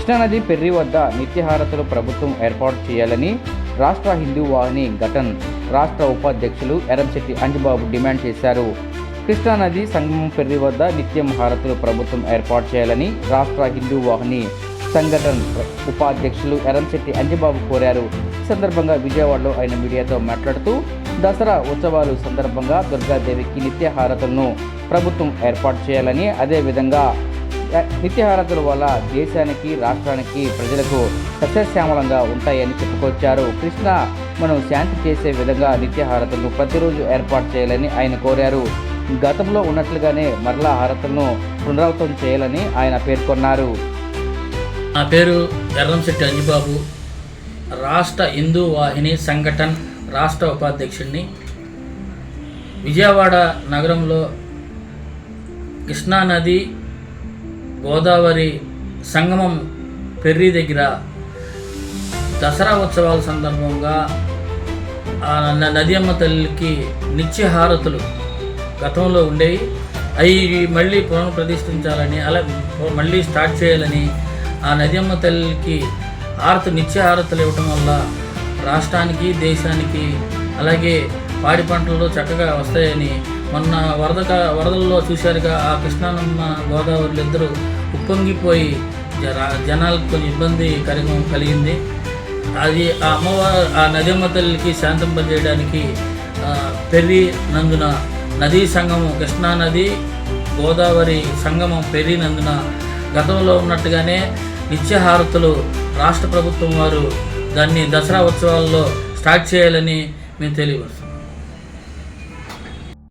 కృష్ణానది పెర్రి వద్ద నిత్యహారతులు ప్రభుత్వం ఏర్పాటు చేయాలని రాష్ట్ర హిందూ వాహిని ఘటన్ రాష్ట్ర ఉపాధ్యక్షులు ఎరంశెట్టి అంజిబాబు డిమాండ్ చేశారు. కృష్ణానది సంగమం పెర్రి వద్ద నిత్యం హారతులు ప్రభుత్వం ఏర్పాటు చేయాలని రాష్ట్ర హిందూ వాహిని సంఘటన్ ఉపాధ్యక్షులు ఎరంశెట్టి అంజిబాబు కోరారు. ఈ సందర్భంగా విజయవాడలో ఆయన మీడియాతో మాట్లాడుతూ దసరా ఉత్సవాలు సందర్భంగా దుర్గాదేవికి నిత్యహారతులను ప్రభుత్వం ఏర్పాటు చేయాలని, అదేవిధంగా నిత్యహారతుల వల్ల దేశానికి, రాష్ట్రానికి, ప్రజలకు సస్యశ్యామలంగా ఉంటాయని చెప్పుకొచ్చారు. కృష్ణ మనం శాంతి చేసే విధంగా నిత్యహారతులను ప్రతిరోజు ఏర్పాటు చేయాలని ఆయన కోరారు. గతంలో ఉన్నట్లుగానే మరలా హారతులను పునరావృతం చేయాలని ఆయన పేర్కొన్నారు. నా పేరు ఎర్రంశెట్టి అంజిబాబు, రాష్ట్ర హిందూ వాహిని సంఘటన్ రాష్ట్ర ఉపాధ్యక్షుడిని. విజయవాడ నగరంలో కృష్ణానది గోదావరి సంగమం పెర్రి దగ్గర దసరా ఉత్సవాల సందర్భంగా నది అమ్మ తల్లికి నిత్యహారతులు గతంలో ఉండేవి, అవి మళ్ళీ పునఃప్రతిష్ఠించాలని, అలా మళ్ళీ స్టార్ట్ చేయాలని, ఆ నది అమ్మ తల్లికి నిత్యహారతులు ఇవ్వటం వల్ల రాష్ట్రానికి, దేశానికి, అలాగే పాడి పంటలు చక్కగా వస్తాయని మొన్న వరదల్లో చూశారుగా. ఆ కృష్ణానమ్మ గోదావరిలో ఇద్దరు ఉప్పొంగిపోయి జనాలకు కొంచెం ఇబ్బందికరంగా కలిగింది. అది ఆ అమ్మవారు ఆ నదమ్మ తల్లికి శాంతింపజేయడానికి పెర్రి నందున నదీ సంగమం కృష్ణానది గోదావరి సంగమం పెర్రి నందున గతంలో ఉన్నట్టుగానే నిత్యహారతులు రాష్ట్ర ప్రభుత్వం వారు దాన్ని దసరా ఉత్సవాల్లో స్టార్ట్ చేయాలని మేము తెలియవచ్చు.